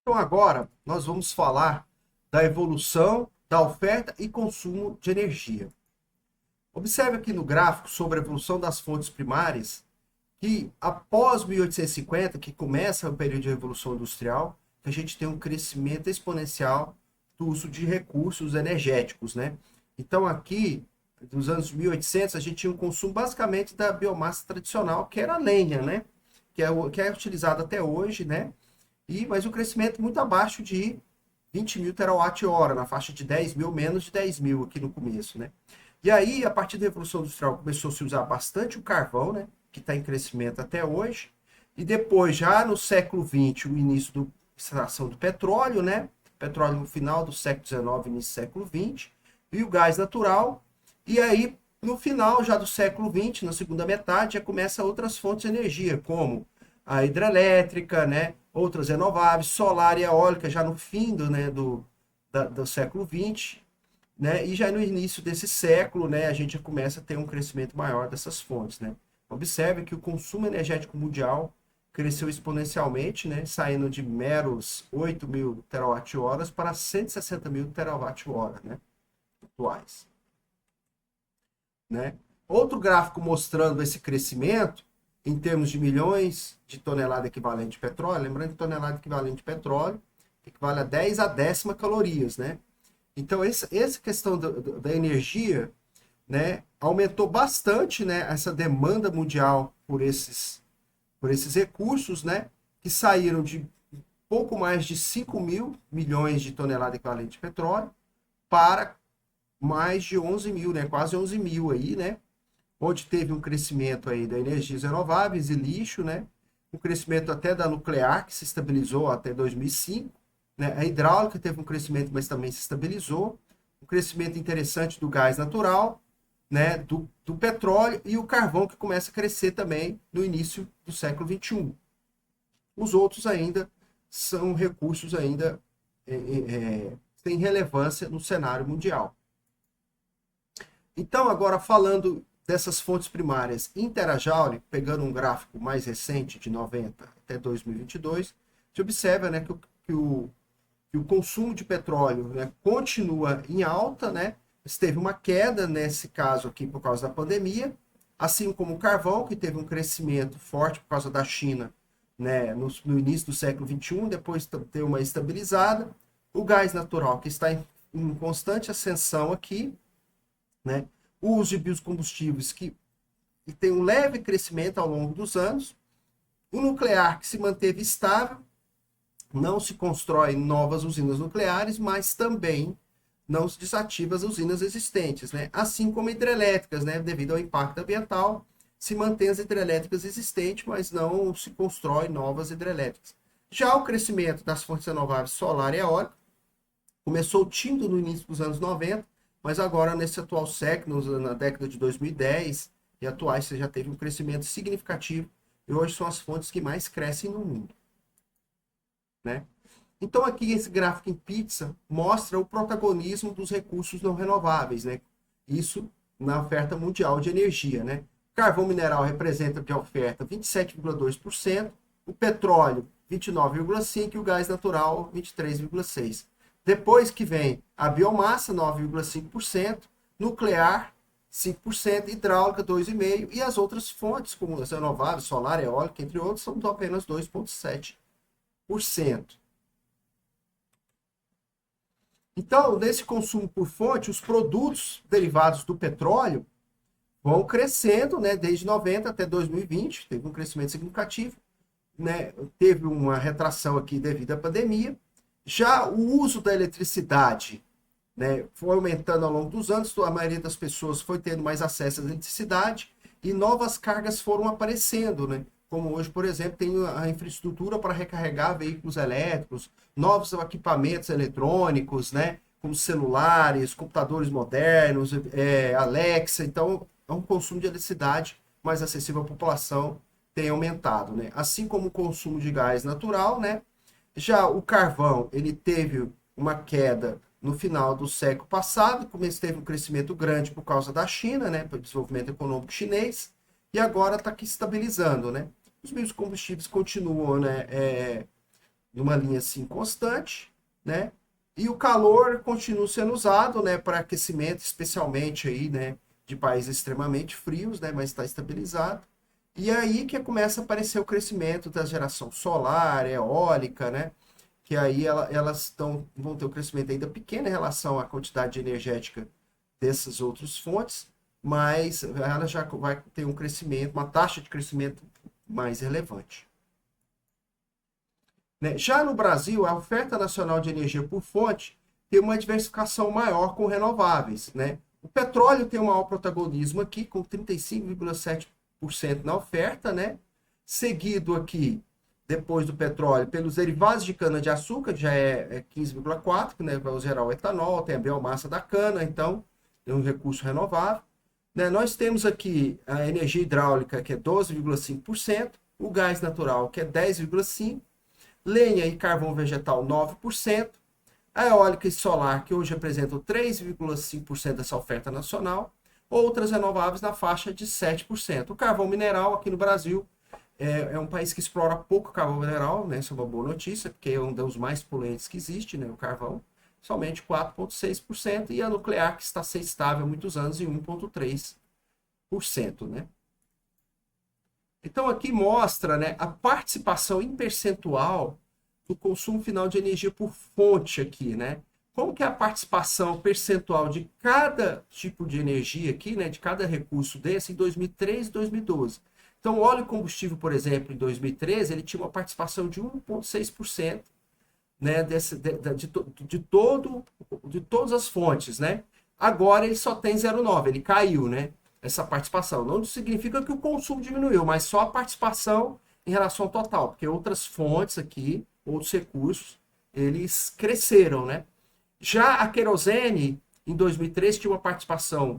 Então agora nós vamos falar da evolução da oferta e consumo de energia. Observe aqui no gráfico sobre a evolução das fontes primárias que após 1850, que começa o período de Revolução Industrial, a gente tem um crescimento exponencial do uso de recursos energéticos, né? Então aqui, nos anos 1800, a gente tinha um consumo basicamente da biomassa tradicional, que era a lenha, né? Que é utilizada até hoje, né? Mas o crescimento muito abaixo de 20 mil terawatt-hora, na faixa de 10 mil, menos de 10 mil aqui no começo, né? E aí, a partir da Revolução Industrial, começou a se usar bastante o carvão, né? Que está em crescimento até hoje. E depois, já no século XX, o início da extração do petróleo, né? Petróleo no final do século XIX, início do século XX. E o gás natural. E aí, no final já do século XX, na segunda metade, já começa outras fontes de energia, como a hidrelétrica, né? Outras renováveis, solar e eólica, já no fim do século XX, né? E já no início desse século, né, a gente já começa a ter um crescimento maior dessas fontes, né? Observe que o consumo energético mundial cresceu exponencialmente, né, saindo de meros 8 mil terawatt-horas para 160 mil terawatt-hora, né, atuais, né? Outro gráfico mostrando esse crescimento em termos de milhões de toneladas equivalente de petróleo, lembrando que tonelada equivalente de petróleo equivale a 10 a décima calorias, né? Então, essa questão da energia, né, aumentou bastante, né, essa demanda mundial por esses recursos, né, que saíram de pouco mais de 5 mil milhões de toneladas equivalente de petróleo para mais de 11 mil, né, quase 11 mil aí, né, onde teve um crescimento aí da energias renováveis e lixo, né, um crescimento até da nuclear, que se estabilizou até 2005, né, a hidráulica teve um crescimento, mas também se estabilizou, um crescimento interessante do gás natural, né, do petróleo e o carvão, que começa a crescer também no início do século XXI. Os outros ainda são recursos ainda sem relevância no cenário mundial. Então, agora falando dessas fontes primárias interajoule, pegando um gráfico mais recente, de 90 até 2022, a gente observa, né, que o consumo de petróleo, né, continua em alta, né? Teve uma queda nesse caso aqui por causa da pandemia, assim como o carvão, que teve um crescimento forte por causa da China, né, no início do século XXI, depois deu uma estabilizada. O gás natural, que está em constante ascensão aqui, né? O uso de biocombustíveis, que tem um leve crescimento ao longo dos anos. O nuclear, que se manteve estável, não se constrói novas usinas nucleares, mas também não se desativa as usinas existentes, né? Assim como hidrelétricas, né? Devido ao impacto ambiental, se mantém as hidrelétricas existentes, mas não se constrói novas hidrelétricas. Já o crescimento das fontes renováveis solar e eólica começou tímido no início dos anos 90, mas agora nesse atual século, na década de 2010 e atuais, você já teve um crescimento significativo e hoje são as fontes que mais crescem no mundo, né? Então aqui esse gráfico em pizza mostra o protagonismo dos recursos não renováveis, né? Isso na oferta mundial de energia, né? O carvão mineral representa de oferta 27,2%, o petróleo 29,5% e o gás natural 23,6%. Depois que vem a biomassa 9,5%, nuclear 5%, hidráulica 2,5% e as outras fontes como as renováveis, solar, eólica, entre outros, são apenas 2,7%. Então, nesse consumo por fonte, os produtos derivados do petróleo vão crescendo, né, desde 90 até 2020, teve um crescimento significativo, né, teve uma retração aqui devido à pandemia. Já o uso da eletricidade, né, foi aumentando ao longo dos anos, a maioria das pessoas foi tendo mais acesso à eletricidade e novas cargas foram aparecendo, né? Como hoje, por exemplo, tem a infraestrutura para recarregar veículos elétricos, novos equipamentos eletrônicos, né? Como celulares, computadores modernos, Alexa. Então, é um consumo de eletricidade mais acessível à população tem aumentado, né? Assim como o consumo de gás natural, né? Já o carvão, ele teve uma queda no final do século passado, teve um crescimento grande por causa da China, né? Pelo desenvolvimento econômico chinês, e agora está aqui estabilizando, né? Os biocombustíveis continuam, né, numa linha assim constante, né? E o calor continua sendo usado, né, para aquecimento, especialmente aí, né, de países extremamente frios, né, mas está estabilizado. E aí que começa a aparecer o crescimento da geração solar, eólica, né? Que aí elas vão ter um crescimento ainda pequeno em relação à quantidade energética dessas outras fontes, mas ela já vai ter um crescimento, uma taxa de crescimento mais relevante. Né? Já no Brasil, a oferta nacional de energia por fonte tem uma diversificação maior com renováveis. Né? O petróleo tem um maior protagonismo aqui, com 35,7% na oferta, né? Seguido aqui, depois do petróleo, pelos derivados de cana-de-açúcar, já é 15,4%, né? Vai gerar o etanol, tem a biomassa da cana, então é um recurso renovável. Né? Nós temos aqui a energia hidráulica, que é 12,5%, o gás natural, que é 10,5%, lenha e carvão vegetal 9%, a eólica e solar, que hoje representam 3,5% dessa oferta nacional, outras renováveis na faixa de 7%. O carvão mineral aqui no Brasil é um país que explora pouco carvão mineral, né? Isso é uma boa notícia, porque é um dos mais poluentes que existe, né? O carvão, somente 4,6%, e a nuclear, que está sem estável há muitos anos, em 1,3%, né? Então aqui mostra, né, a participação em percentual do consumo final de energia por fonte aqui, né? Como que é a participação percentual de cada tipo de energia aqui, né, de cada recurso desse em 2013 e 2012. Então, o óleo e combustível, por exemplo, em 2013, ele tinha uma participação de 1,6%, né, de todas as fontes, né? Agora ele só tem 0,9%, ele caiu, né? Essa participação. Não significa que o consumo diminuiu, mas só a participação em relação ao total, porque outras fontes aqui, outros recursos, eles cresceram, né? Já a querosene, em 2013, tinha uma participação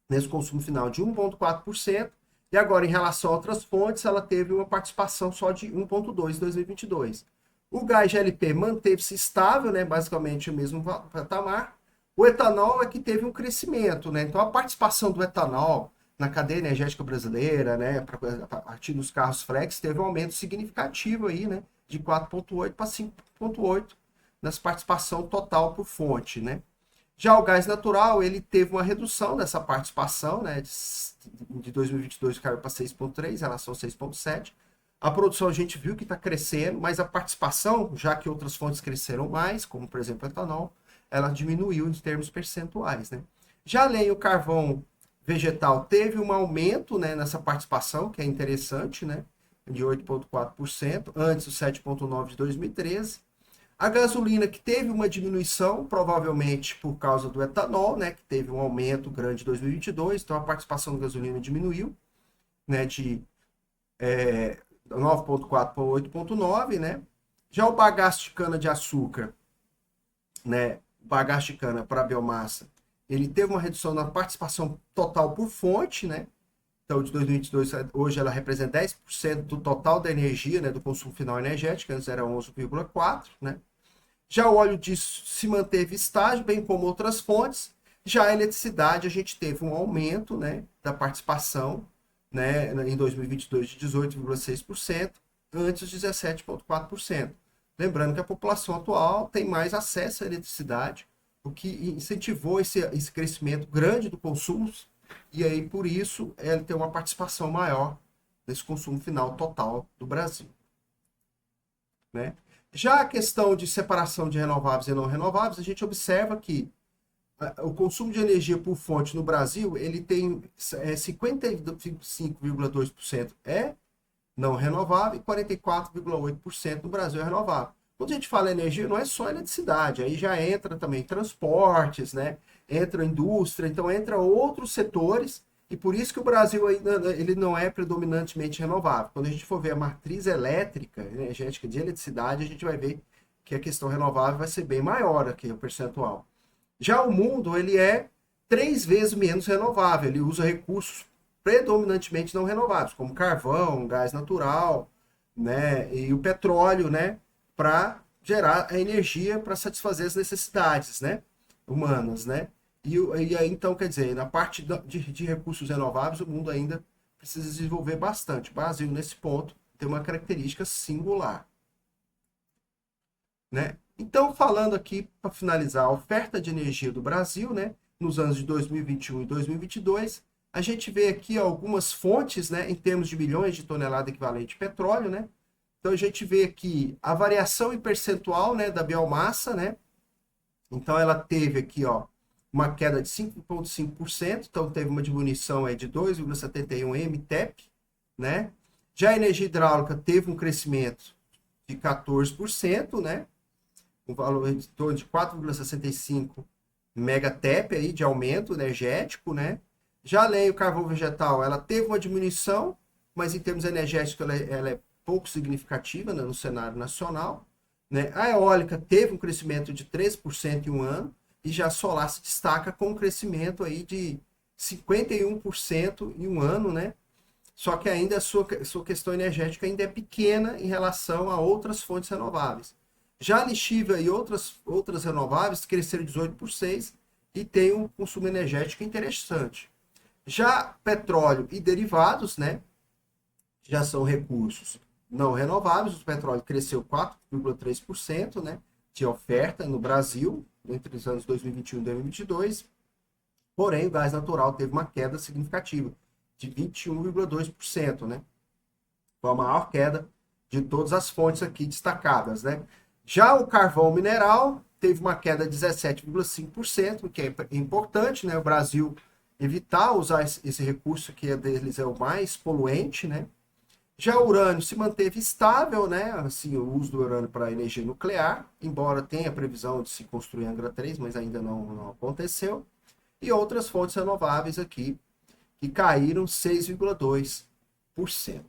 nesse consumo final de 1,4%, e agora, em relação a outras fontes, ela teve uma participação só de 1,2% em 2022. O gás GLP manteve-se estável, né, basicamente o mesmo patamar. O etanol é que teve um crescimento, né? Então, a participação do etanol na cadeia energética brasileira, né, a partir dos carros flex, teve um aumento significativo aí, né, de 4,8% para 5,8% nessa participação total por fonte, né? Já o gás natural, ele teve uma redução dessa participação, né, de 2022 caiu para 6,3% em relação a 6,7%. A produção a gente viu que está crescendo, mas a participação, já que outras fontes cresceram mais, como por exemplo o etanol, ela diminuiu em termos percentuais, né? Já a lenha e o carvão vegetal teve um aumento, né, nessa participação, que é interessante, né, de 8,4%, antes o 7,9% de 2013. A gasolina, que teve uma diminuição, provavelmente por causa do etanol, né, que teve um aumento grande em 2022, então a participação da gasolina diminuiu, né, de 9,4 para 8,9, né? Já o bagaço de cana-de-açúcar, né, bagaço de cana para biomassa, ele teve uma redução na participação total por fonte, né? Então, de 2022, hoje ela representa 10% do total da energia, né, do consumo final energético, antes era 11,4%, né? Já o óleo diesel se manteve estável, bem como outras fontes. Já a eletricidade, a gente teve um aumento, né, da participação, né, em 2022 de 18,6%, antes de 17,4%. Lembrando que a população atual tem mais acesso à eletricidade, o que incentivou esse crescimento grande do consumo, e aí por isso ele tem uma participação maior nesse consumo final total do Brasil, né? Já a questão de separação de renováveis e não renováveis, a gente observa que o consumo de energia por fonte no Brasil, ele tem 55,2% não renovável e 44,8% no Brasil é renovável. Quando a gente fala energia, não é só eletricidade, aí já entra também transportes, né? Entra indústria, então entra outros setores, e por isso que o Brasil ainda ele não é predominantemente renovável. Quando a gente for ver a matriz elétrica, energética de eletricidade, a gente vai ver que a questão renovável vai ser bem maior aqui, o percentual. Já o mundo, ele é 3 vezes menos renovável, ele usa recursos predominantemente não renováveis, como carvão, gás natural, né, e o petróleo, né, para gerar a energia para satisfazer as necessidades, né, humanas, né? E aí, então, quer dizer, na parte de recursos renováveis, o mundo ainda precisa desenvolver bastante. O Brasil, nesse ponto, tem uma característica singular. né? Então, falando aqui, para finalizar, a oferta de energia do Brasil, né, nos anos de 2021 e 2022, a gente vê aqui algumas fontes, né, em termos de milhões de toneladas equivalente de petróleo, né? Então, a gente vê aqui a variação em percentual, né, da biomassa, né? Então, ela teve aqui, ó, uma queda de 5,5%, então teve uma diminuição aí de 2,71 mTEP, né? Já a energia hidráulica teve um crescimento de 14%, né? Um valor em torno de 4,65 megatep aí de aumento energético, né? Já a lenha e o carvão vegetal, ela teve uma diminuição, mas em termos energéticos ela é pouco significativa, né, no cenário nacional, né? A eólica teve um crescimento de 13% em um ano, e já a solar se destaca com um crescimento aí de 51% em um ano, né? Só que ainda a sua questão energética ainda é pequena em relação a outras fontes renováveis. Já a lixívia e outras renováveis cresceram 18 por 6 e tem um consumo energético interessante. Já petróleo e derivados, né, já são recursos não renováveis. O petróleo cresceu 4,3%, né, de oferta no Brasil entre os anos 2021 e 2022. Porém, o gás natural teve uma queda significativa de 21,2%, né? Foi a maior queda de todas as fontes aqui destacadas, né? Já o carvão mineral teve uma queda de 17,5%, que é importante, né? O Brasil evitar usar esse recurso que deles é o mais poluente, né? Já o urânio se manteve estável, né? Assim, o uso do urânio para energia nuclear, embora tenha previsão de se construir Angra 3, mas ainda não aconteceu. E outras fontes renováveis aqui que caíram 6,2%.